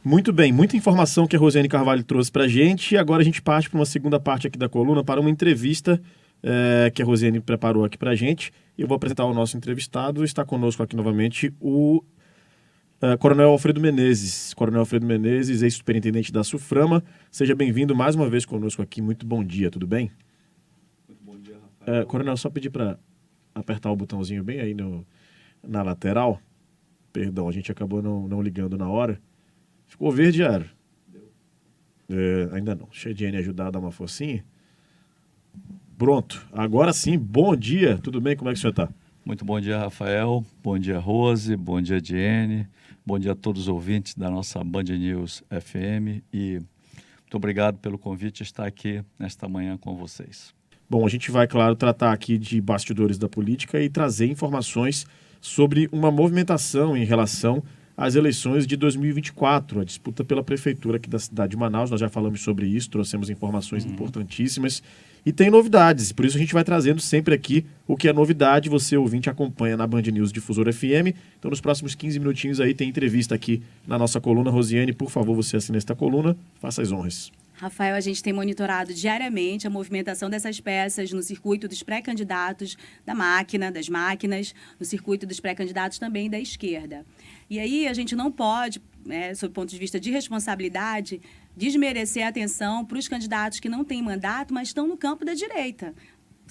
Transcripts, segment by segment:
Muito bem, muita informação que a Rosiane Carvalho trouxe para a gente. E agora a gente parte para uma segunda parte aqui da coluna, para uma entrevista que a Rosiane preparou aqui para a gente. Eu vou apresentar o nosso entrevistado. Está conosco aqui novamente o Coronel Alfredo Menezes. Coronel Alfredo Menezes, ex-superintendente da SUFRAMA. Seja bem-vindo mais uma vez conosco aqui. Muito bom dia, tudo bem? Muito bom dia, Rafael. Coronel, só pedir para apertar o botãozinho bem aí na lateral. Perdão, a gente acabou não ligando na hora. Ficou verde, já era. Ainda não. Deixa a Jenny ajudar a dar uma forcinha. Pronto. Agora sim, bom dia. Tudo bem? Como é que o senhor está? Muito bom dia, Rafael. Bom dia, Rose. Bom dia, Diene. Bom dia a todos os ouvintes da nossa Band News FM. E muito obrigado pelo convite de estar aqui nesta manhã com vocês. Bom, a gente vai, claro, tratar aqui de bastidores da política e trazer informações sobre uma movimentação em relação às eleições de 2024, a disputa pela prefeitura aqui da cidade de Manaus. Nós já falamos sobre isso, trouxemos informações importantíssimas e tem novidades. Por isso a gente vai trazendo sempre aqui o que é novidade. Você, ouvinte, acompanha na Band News Difusora FM. Então, nos próximos 15 minutinhos aí tem entrevista aqui na nossa coluna. Rosiane, por favor, você assina esta coluna. Faça as honras. Rafael, a gente tem monitorado diariamente a movimentação dessas peças no circuito dos pré-candidatos das máquinas, no circuito dos pré-candidatos também da esquerda. E aí a gente não pode, sob o ponto de vista de responsabilidade, desmerecer a atenção para os candidatos que não têm mandato, mas estão no campo da direita.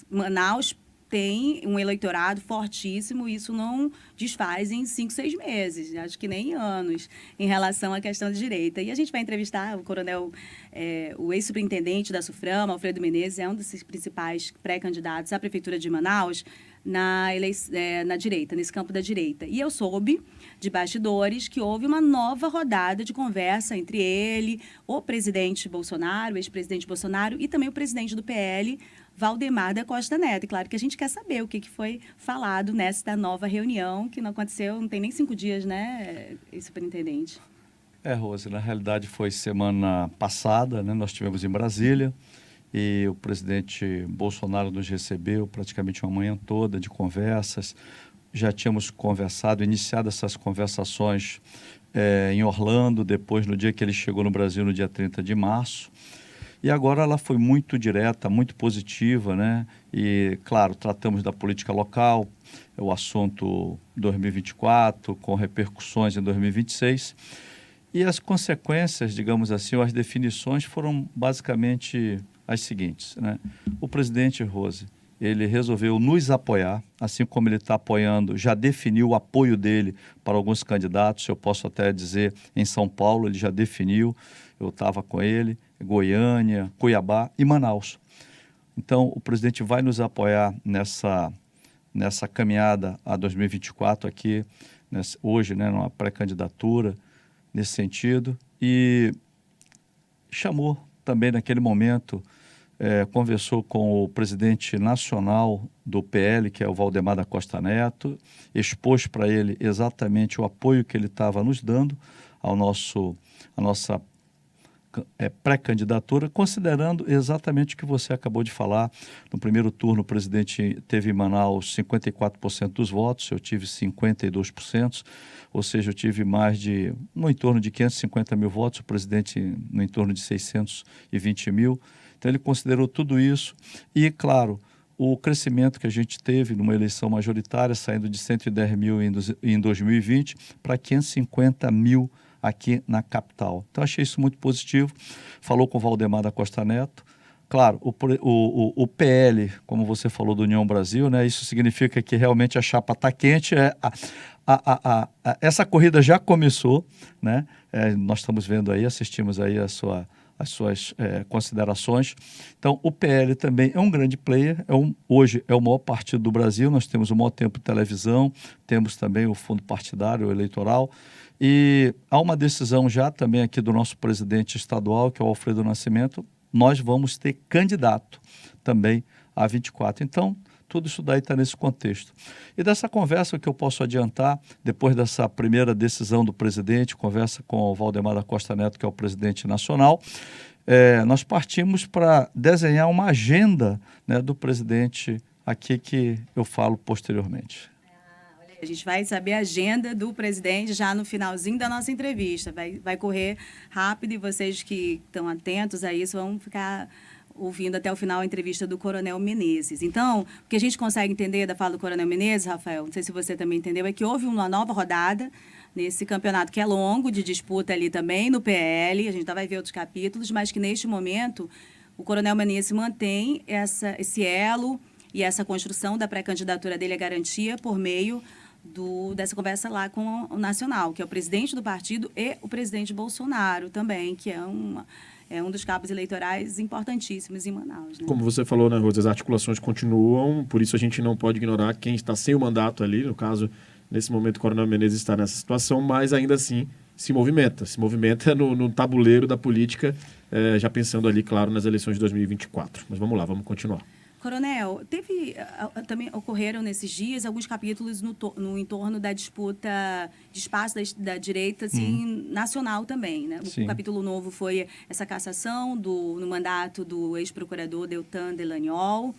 Manaus tem um eleitorado fortíssimo, e isso não desfaz em 5, 6 meses, acho que nem em anos, em relação à questão da direita. E a gente vai entrevistar o coronel, o ex-superintendente da SUFRAMA, Alfredo Menezes, é um desses principais pré-candidatos à Prefeitura de Manaus, na direita, nesse campo da direita. E eu soube, de bastidores, que houve uma nova rodada de conversa entre ele, o presidente Bolsonaro, o ex-presidente Bolsonaro, e também o presidente do PL, Valdemar da Costa Neto. E claro que a gente quer saber o que foi falado nesta nova reunião, que não aconteceu, não tem nem 5 dias, né, superintendente? Rose, na realidade foi semana passada, né? Nós estivemos em Brasília e o presidente Bolsonaro nos recebeu praticamente uma manhã toda de conversas. Já tínhamos iniciado essas conversações em Orlando, depois no dia que ele chegou no Brasil, no dia 30 de março. E agora ela foi muito direta, muito positiva, né? E, claro, tratamos da política local, o assunto 2024, com repercussões em 2026. E as consequências, digamos assim, ou as definições foram basicamente as seguintes, né? O presidente Rose, ele resolveu nos apoiar, assim como ele está apoiando, já definiu o apoio dele para alguns candidatos, eu posso até dizer, em São Paulo, ele já definiu, eu estava com ele, Goiânia, Cuiabá e Manaus. Então, o presidente vai nos apoiar nessa caminhada a 2024 aqui, hoje, né, numa pré-candidatura, nesse sentido, e chamou também naquele momento, conversou com o presidente nacional do PL, que é o Valdemar da Costa Neto, expôs para ele exatamente o apoio que ele estava nos dando à nossa pré-candidatura, considerando exatamente o que você acabou de falar. No primeiro turno, o presidente teve em Manaus 54% dos votos, eu tive 52%, ou seja, eu tive no entorno de 550 mil votos, o presidente no entorno de 620 mil. Então, ele considerou tudo isso e, claro, o crescimento que a gente teve numa eleição majoritária, saindo de 110 mil em 2020 para 550 mil aqui na capital. Então, achei isso muito positivo. Falou com o Valdemar da Costa Neto. Claro, o PL, como você falou, do União Brasil, né, isso significa que realmente a chapa está quente. Essa corrida já começou, né? Nós estamos vendo aí, assistimos aí as suas considerações. Então, o PL também é um grande player, hoje é o maior partido do Brasil, nós temos o maior tempo de televisão, temos também o fundo partidário eleitoral, e há uma decisão já também aqui do nosso presidente estadual, que é o Alfredo Nascimento, nós vamos ter candidato também a 24. Então, tudo isso daí está nesse contexto. E dessa conversa, o que eu posso adiantar, depois dessa primeira decisão do presidente, conversa com o Valdemar da Costa Neto, que é o presidente nacional, nós partimos para desenhar uma agenda, né, do presidente aqui que eu falo posteriormente. A gente vai saber a agenda do presidente já no finalzinho da nossa entrevista. Vai correr rápido e vocês que estão atentos a isso vão ficar ouvindo até o final a entrevista do Coronel Menezes. Então, o que a gente consegue entender da fala do Coronel Menezes, Rafael, não sei se você também entendeu, é que houve uma nova rodada nesse campeonato que é longo, de disputa ali também no PL, a gente vai ver outros capítulos, mas que neste momento o Coronel Menezes mantém esse elo e essa construção da pré-candidatura dele à garantia por meio dessa conversa lá com o Nacional, que é o presidente do partido e o presidente Bolsonaro também, que é um dos cabos eleitorais importantíssimos em Manaus. Né? Como você falou, né, Rose, as articulações continuam, por isso a gente não pode ignorar quem está sem o mandato ali, no caso, nesse momento o Coronel Menezes está nessa situação, mas ainda assim se movimenta no tabuleiro da política, já pensando ali, claro, nas eleições de 2024. Mas vamos lá, vamos continuar. Coronel, também ocorreram nesses dias alguns capítulos no entorno da disputa de espaço da direita assim, nacional também. Né? O capítulo novo foi essa cassação no mandato do ex-procurador Deltan Delagnol.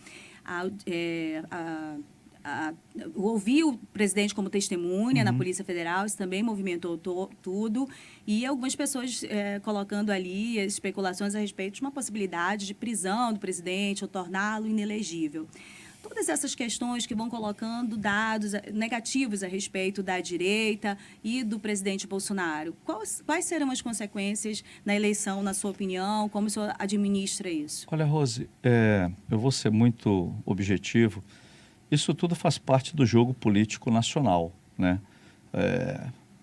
Ouvi o presidente como testemunha na Polícia Federal, isso também movimentou tudo, e algumas pessoas colocando ali especulações a respeito de uma possibilidade de prisão do presidente ou torná-lo inelegível. Todas essas questões que vão colocando dados negativos a respeito da direita e do presidente Bolsonaro. Quais serão as consequências na eleição, na sua opinião? Como o senhor administra isso? Olha, Rose, eu vou ser muito objetivo. Isso tudo faz parte do jogo político nacional, né?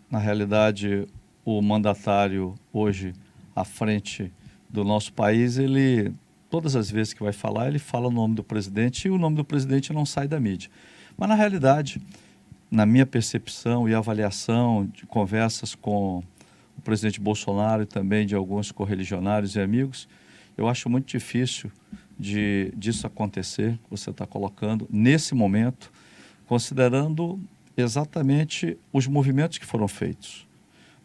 Na realidade, o mandatário hoje à frente do nosso país, ele, todas as vezes que vai falar, ele fala o nome do presidente e o nome do presidente não sai da mídia. Mas, na realidade, na minha percepção e avaliação de conversas com o presidente Bolsonaro e também de alguns correligionários e amigos, eu acho muito difícil disso acontecer, você está colocando, nesse momento, considerando exatamente os movimentos que foram feitos.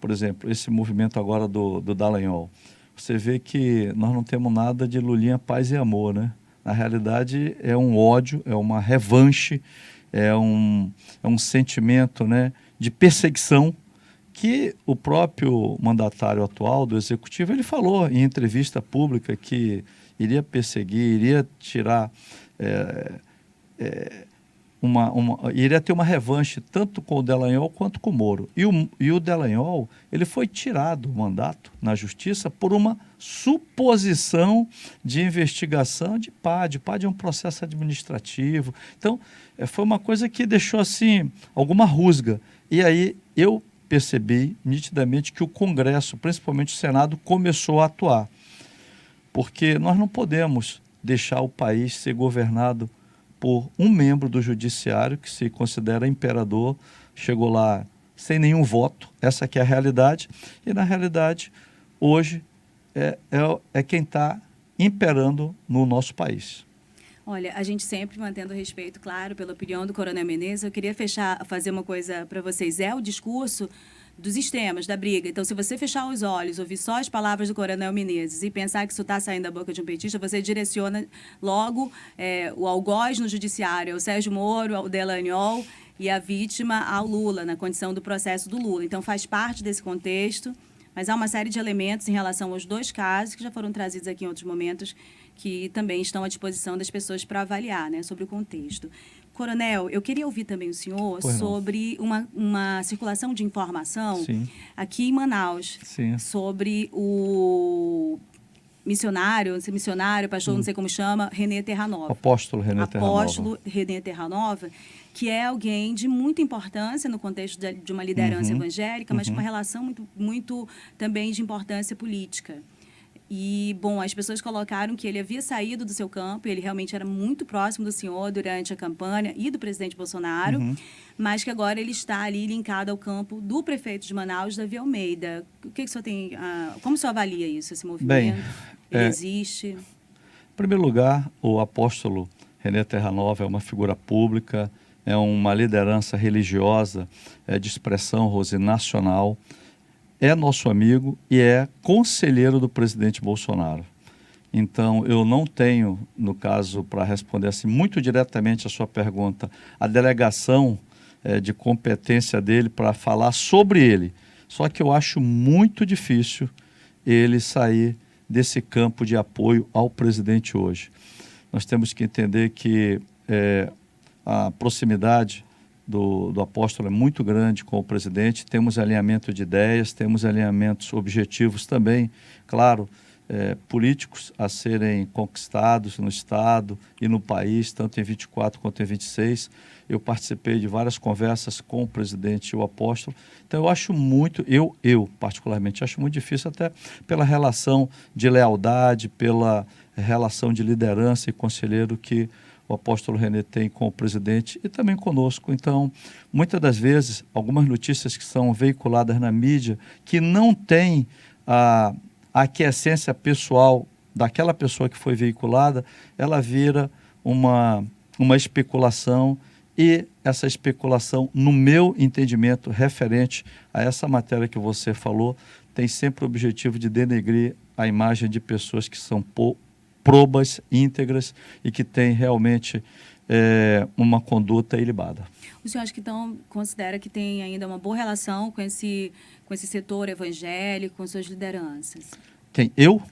Por exemplo, esse movimento agora do Dallagnol. Você vê que nós não temos nada de Lulinha, paz e amor, né? Na realidade, é um ódio, é uma revanche, é um sentimento, né, de perseguição que o próprio mandatário atual do Executivo, ele falou em entrevista pública que iria perseguir, iria tirar, iria ter uma revanche tanto com o Dallagnol quanto com o Moro. E o Dallagnol, ele foi tirado do mandato na justiça por uma suposição de investigação de PAD. PAD é um processo administrativo. Então, foi uma coisa que deixou assim alguma rusga. E aí eu percebi nitidamente que o Congresso, principalmente o Senado, começou a atuar. Porque nós não podemos deixar o país ser governado por um membro do judiciário que se considera imperador, chegou lá sem nenhum voto, essa que é a realidade, e na realidade hoje é quem está imperando no nosso país. Olha, a gente sempre mantendo respeito, claro, pela opinião do Coronel Menezes. Eu queria fazer uma coisa para vocês. É o discurso dos extremos, da briga. Então, se você fechar os olhos, ouvir só as palavras do Coronel Menezes e pensar que isso está saindo da boca de um petista, você direciona logo o algoz no judiciário, o Sérgio Moro, o Dallagnol e a vítima ao Lula, na condição do processo do Lula. Então, faz parte desse contexto, mas há uma série de elementos em relação aos dois casos que já foram trazidos aqui em outros momentos que também estão à disposição das pessoas para avaliar, né, sobre o contexto. Coronel, eu queria ouvir também o senhor sobre uma circulação de informação aqui em Manaus, sobre o missionário, pastor, não sei como chama, René Terranova. Apóstolo René Terranova, que é alguém de muita importância no contexto de uma liderança evangélica, mas com uma relação muito, muito também de importância política. E, bom, as pessoas colocaram que ele havia saído do seu campo, ele realmente era muito próximo do senhor durante a campanha e do presidente Bolsonaro, mas que agora ele está ali linkado ao campo do prefeito de Manaus, Davi Almeida. O que o senhor tem, como o senhor avalia isso, esse movimento? Ele existe? Em primeiro lugar, o apóstolo René Terranova é uma figura pública, é uma liderança religiosa, de expressão, Rose, nacional, é nosso amigo e é conselheiro do presidente Bolsonaro. Então, eu não tenho, no caso, para responder assim, muito diretamente a sua pergunta, a delegação de competência dele para falar sobre ele. Só que eu acho muito difícil ele sair desse campo de apoio ao presidente hoje. Nós temos que entender que a proximidade do apóstolo é muito grande com o presidente, temos alinhamento de ideias, temos alinhamentos objetivos também, claro, políticos a serem conquistados no Estado e no país, tanto em 24 quanto em 26. Eu participei de várias conversas com o presidente e o apóstolo. Então, eu acho muito, eu particularmente, acho muito difícil, até pela relação de lealdade, pela relação de liderança e conselheiro que o apóstolo René tem com o presidente e também conosco. Então, muitas das vezes, algumas notícias que são veiculadas na mídia, que não têm a aquiescência pessoal daquela pessoa que foi veiculada, ela vira uma especulação, e essa especulação, no meu entendimento, referente a essa matéria que você falou, tem sempre o objetivo de denegrir a imagem de pessoas que são probas, íntegras e que têm realmente uma conduta ilibada. O senhor acha que então considera que tem ainda uma boa relação com esse setor evangélico, com suas lideranças? Quem? Eu?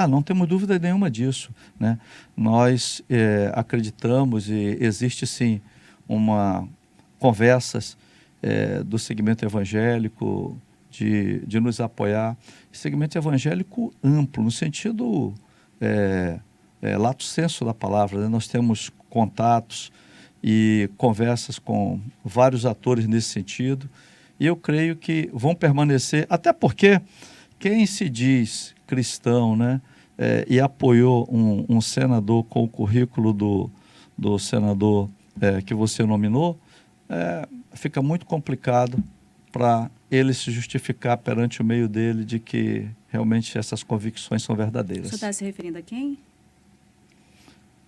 Não temos dúvida nenhuma disso, né? Nós acreditamos e existe sim conversas do segmento evangélico de nos apoiar. Segmento evangélico amplo, no sentido lato sensu da palavra, né? Nós temos contatos e conversas com vários atores nesse sentido, e eu creio que vão permanecer, até porque quem se diz cristão, né, e apoiou um senador com o currículo do senador que você nominou, fica muito complicado para ele se justificar perante o meio dele de que realmente essas convicções são verdadeiras. Você está se referindo a quem?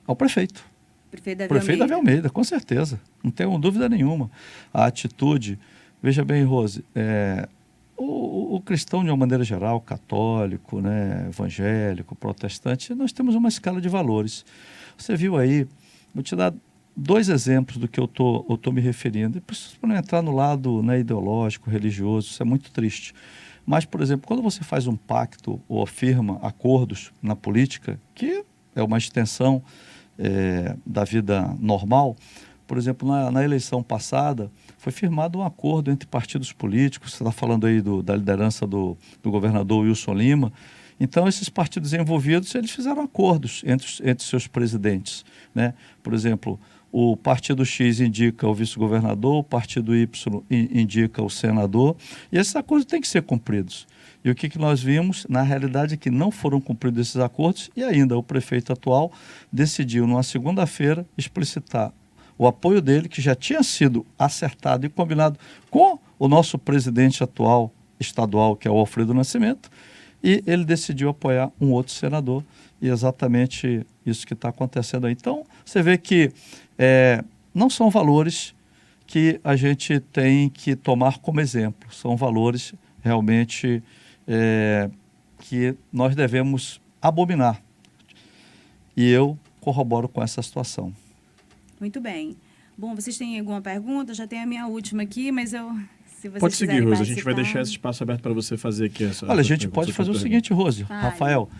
Ao prefeito. Prefeito Davi Almeida, com certeza. Não tenho dúvida nenhuma. A atitude... Veja bem, Rose, o cristão, de uma maneira geral, católico, né, evangélico, protestante, nós temos uma escala de valores. Você viu aí, vou te dar 2 exemplos do que eu tô me referindo. E preciso não entrar no lado, né, ideológico, religioso, isso é muito triste. Mas, por exemplo, quando você faz um pacto ou afirma acordos na política, que é uma extensão da vida normal, por exemplo, na eleição passada, foi firmado um acordo entre partidos políticos, você está falando aí da liderança do governador Wilson Lima. Então, esses partidos envolvidos, eles fizeram acordos entre seus presidentes, né? Por exemplo, o partido X indica o vice-governador, o partido Y indica o senador, e esses acordos têm que ser cumpridos. E o que nós vimos, na realidade, é que não foram cumpridos esses acordos, e ainda o prefeito atual decidiu, numa segunda-feira, explicitar o apoio dele, que já tinha sido acertado e combinado com o nosso presidente atual estadual, que é o Alfredo Nascimento, e ele decidiu apoiar um outro senador, e exatamente isso que está acontecendo aí. Então, você vê que não são valores que a gente tem que tomar como exemplo, são valores realmente que nós devemos abominar. E eu corroboro com essa situação. Muito bem. Bom, vocês têm alguma pergunta? Já tem a minha última aqui, mas se vocês pode seguir, quiserem Rose. A gente vai participar. deixar esse espaço aberto para você fazer aqui. Olha, a gente pode fazer o seguinte, Rose, Vale. Rafael,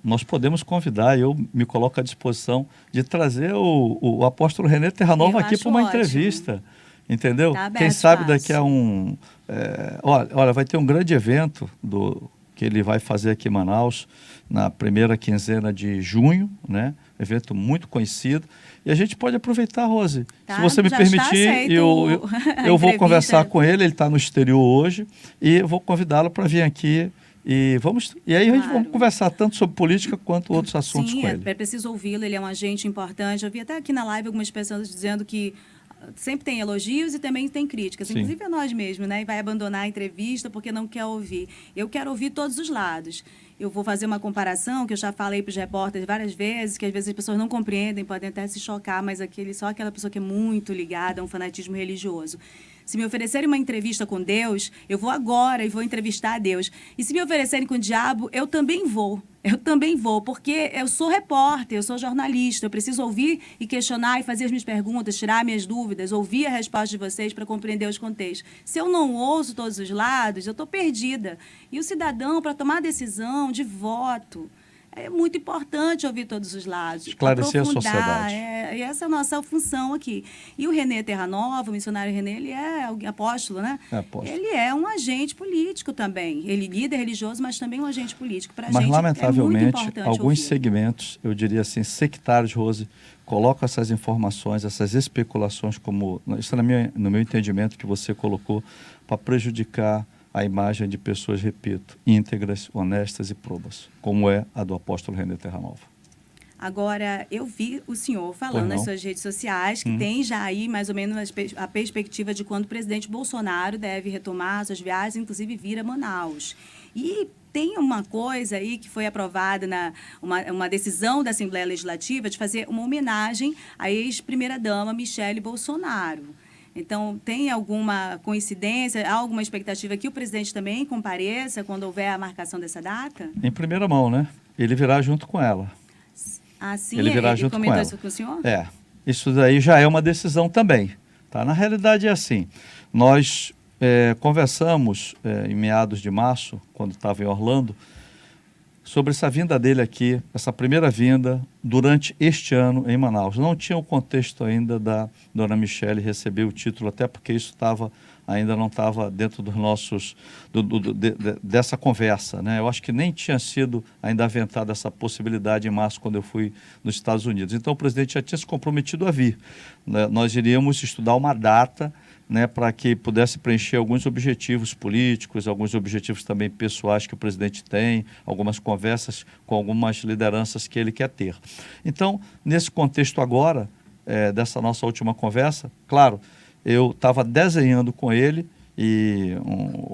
nós podemos convidar, eu me coloco à disposição de trazer o apóstolo René Terranova aqui para uma entrevista, entendeu? Tá aberto, Quem sabe espaço. daqui a olha, vai ter um grande evento que ele vai fazer aqui em Manaus, na primeira quinzena de junho, né? Evento muito conhecido. E a gente pode aproveitar, Rose. Tá, se você me já permitir, eu vou conversar com ele está no exterior hoje, e vou convidá-lo para vir aqui. E aí a gente vamos conversar tanto sobre política quanto outros assuntos com ele. É preciso ouvi-lo, ele é um agente importante. Eu vi até aqui na live algumas pessoas dizendo que sempre tem elogios e também tem críticas, Sim. inclusive a nós mesmos, né? E vai abandonar a entrevista porque não quer ouvir. Eu quero ouvir todos os lados. Eu vou fazer uma comparação, que eu já falei para os repórteres várias vezes, que às vezes as pessoas não compreendem, podem até se chocar, mas só aquela pessoa que é muito ligada a um fanatismo religioso. Se me oferecerem uma entrevista com Deus, eu vou agora e vou entrevistar a Deus. E se me oferecerem com o diabo, eu também vou. Eu também vou, porque eu sou repórter, eu sou jornalista, eu preciso ouvir e questionar e fazer as minhas perguntas, tirar minhas dúvidas, ouvir a resposta de vocês para compreender os contextos. Se eu não ouço todos os lados, eu estou perdida. E o cidadão, para tomar decisão de voto, é muito importante ouvir todos os lados. Esclarecer a sociedade. E essa é a nossa função aqui. E o René Terranova, o missionário René, ele é apóstolo, né? É apóstolo. Ele é um agente político também. Ele é líder religioso, mas também um agente político. Pra Mas, gente, lamentavelmente, é muito importante alguns ouvir. segmentos, eu diria assim, sectários, Rose, colocam essas informações, essas especulações, como isso no meu entendimento que você colocou, para prejudicar a imagem de pessoas, repito, íntegras, honestas e probas, como é a do apóstolo René Terranova. Agora, eu vi o senhor falando nas suas redes sociais que tem já aí mais ou menos a perspectiva de quando o presidente Bolsonaro deve retomar suas viagens, inclusive vir a Manaus. E tem uma coisa aí que foi aprovada, uma decisão da Assembleia Legislativa de fazer uma homenagem à ex-primeira-dama Michele Bolsonaro. Então, tem alguma coincidência, há alguma expectativa que o presidente também compareça quando houver a marcação dessa data? Em primeira mão, né? Ele virá junto com ela. Assim, Ele virá junto com comentou ela. isso com o senhor? Isso daí já é uma decisão também. Tá? Na realidade é assim, nós conversamos em meados de março, quando estava em Orlando, sobre essa vinda dele aqui, essa primeira vinda durante este ano em Manaus. Não tinha o contexto ainda da dona Michele receber o título, até porque isso ainda não estava dentro dos nossos, dessa conversa, né? Eu acho que nem tinha sido ainda aventada essa possibilidade em março, quando eu fui nos Estados Unidos. Então o presidente já tinha se comprometido a vir, né? Nós iríamos estudar uma data, né, para que pudesse preencher alguns objetivos políticos, alguns objetivos também pessoais que o presidente tem, algumas conversas com algumas lideranças que ele quer ter. Então, nesse contexto agora, dessa nossa última conversa, claro, eu estava desenhando com ele e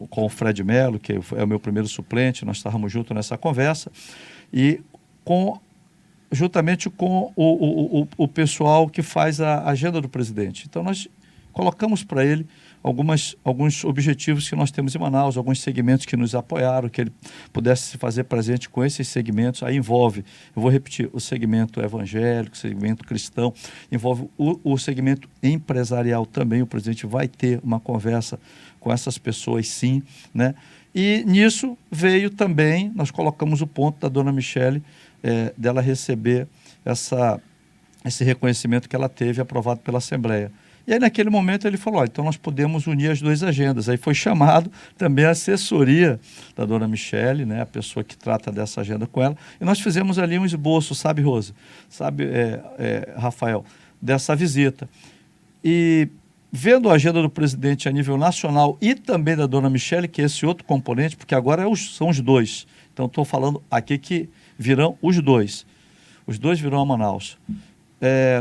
com o Fred Mello, que é o meu primeiro suplente, nós estávamos juntos nessa conversa, e juntamente com o pessoal que faz a agenda do presidente. Então, nós colocamos para ele alguns objetivos que nós temos em Manaus, alguns segmentos que nos apoiaram, que ele pudesse se fazer presente com esses segmentos. Aí envolve, eu vou repetir, o segmento evangélico, o segmento cristão, envolve o segmento empresarial também. O presidente vai ter uma conversa com essas pessoas, sim, né? E nisso veio também, nós colocamos o ponto da dona Michele, dela receber esse reconhecimento que ela teve aprovado pela Assembleia. E aí, naquele momento, ele falou, então nós podemos unir as duas agendas. Aí foi chamado também a assessoria da dona Michele, né, a pessoa que trata dessa agenda com ela, e nós fizemos ali um esboço, sabe, Rose? Sabe, Rafael, dessa visita. E vendo a agenda do presidente a nível nacional e também da dona Michele, que é esse outro componente, porque agora são os dois. Então, estou falando aqui que virão os dois. Os dois virão a Manaus.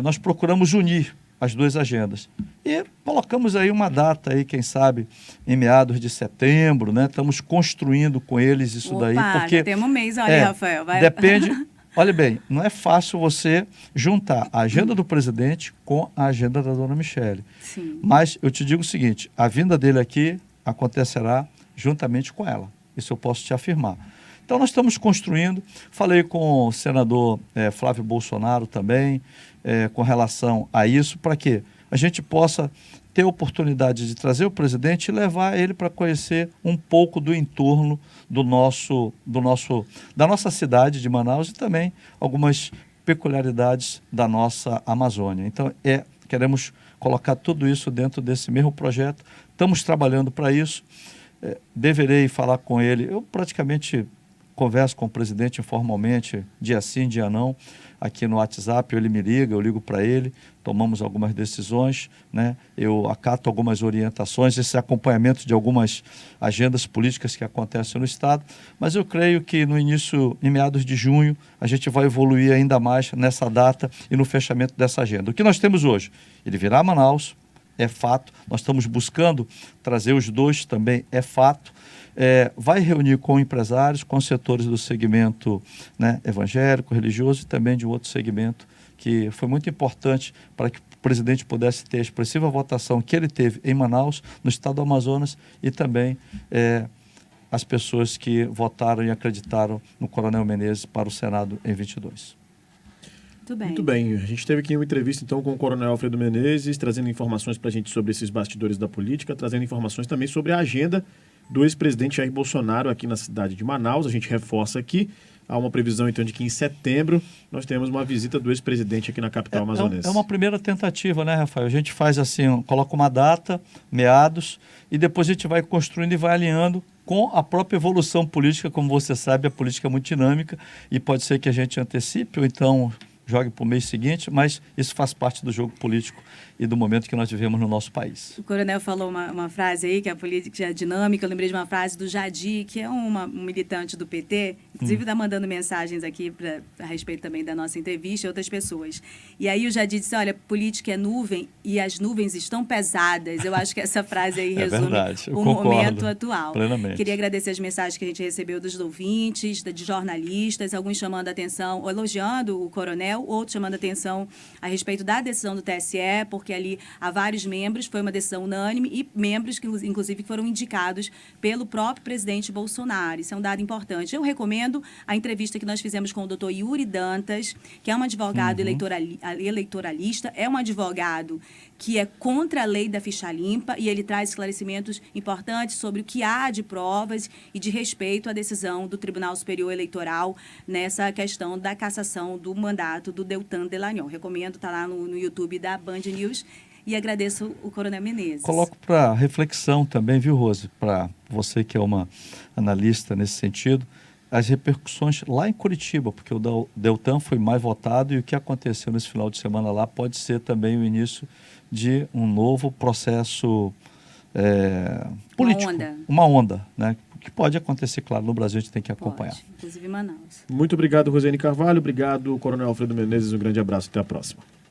Nós procuramos unir as duas agendas. E colocamos aí uma data, aí, quem sabe, em meados de setembro, né? Estamos construindo com eles isso daí. Porque temos um mês, olha, Rafael. Depende, olha bem, não é fácil você juntar a agenda do presidente com a agenda da dona Michele. Sim. Mas eu te digo o seguinte, a vinda dele aqui acontecerá juntamente com ela. Isso eu posso te afirmar. Então, nós estamos construindo. Falei com o senador Flávio Bolsonaro também, com relação a isso, para que a gente possa ter a oportunidade de trazer o presidente e levar ele para conhecer um pouco do entorno da nossa cidade de Manaus e também algumas peculiaridades da nossa Amazônia. Então, queremos colocar tudo isso dentro desse mesmo projeto. Estamos trabalhando para isso. Deverei falar com ele. Eu praticamente converso com o presidente informalmente, dia sim, dia não, aqui no WhatsApp. Ele me liga, eu ligo para ele, tomamos algumas decisões, né? Eu acato algumas orientações, esse acompanhamento de algumas agendas políticas que acontecem no Estado, mas eu creio que em meados de junho, a gente vai evoluir ainda mais nessa data e no fechamento dessa agenda. O que nós temos hoje? Ele virá a Manaus, é fato, nós estamos buscando trazer os dois também, é fato. Vai reunir com empresários, com setores do segmento, né, evangélico, religioso e também de outro segmento que foi muito importante para que presidente pudesse ter a expressiva votação que ele teve em Manaus, no estado do Amazonas, e também as pessoas que votaram e acreditaram no Coronel Menezes para o Senado em 22. Muito bem. Muito bem. A gente teve aqui uma entrevista, então, com o Coronel Alfredo Menezes, trazendo informações para a gente sobre esses bastidores da política, trazendo informações também sobre a agenda do ex-presidente Jair Bolsonaro aqui na cidade de Manaus. A gente reforça aqui, há uma previsão, então, de que em setembro nós temos uma visita do ex-presidente aqui na capital amazonense. É uma primeira tentativa, né, Rafael? A gente faz assim, coloca uma data, meados, e depois a gente vai construindo e vai alinhando com a própria evolução política. Como você sabe, a política é muito dinâmica e pode ser que a gente antecipe ou então jogue para o mês seguinte, mas isso faz parte do jogo político e do momento que nós vivemos no nosso país. O Coronel falou uma frase aí, que a política é dinâmica. Eu lembrei de uma frase do Jadi, que é um militante do PT, inclusive está mandando mensagens aqui a respeito também da nossa entrevista e outras pessoas. E aí o Jadi disse, olha, política é nuvem e as nuvens estão pesadas. Eu acho que essa frase aí resume o momento atual. Plenamente. Queria agradecer as mensagens que a gente recebeu dos ouvintes, de jornalistas, alguns chamando a atenção, elogiando o Coronel, outros chamando a atenção a respeito da decisão do TSE, porque ali há vários membros, foi uma decisão unânime, e membros que, inclusive, foram indicados pelo próprio presidente Bolsonaro. Isso é um dado importante. Eu recomendo a entrevista que nós fizemos com o doutor Yuri Dantas, que é um advogado eleitoralista, é um advogado que é contra a lei da ficha limpa, e ele traz esclarecimentos importantes sobre o que há de provas e de respeito à decisão do Tribunal Superior Eleitoral nessa questão da cassação do mandato do Deltan Dallagnol. Recomendo, está lá no YouTube da Band News, e agradeço o Coronel Menezes. Coloco para reflexão também, viu, Rose, para você que é uma analista nesse sentido, as repercussões lá em Curitiba, porque o Deltan foi mais votado, e o que aconteceu nesse final de semana lá pode ser também o início de um novo processo político. Uma onda, né? O que pode acontecer, claro, no Brasil a gente tem que acompanhar. Pode, inclusive em Manaus. Muito obrigado, Rosane Carvalho. Obrigado, Coronel Alfredo Menezes. Um grande abraço. Até a próxima.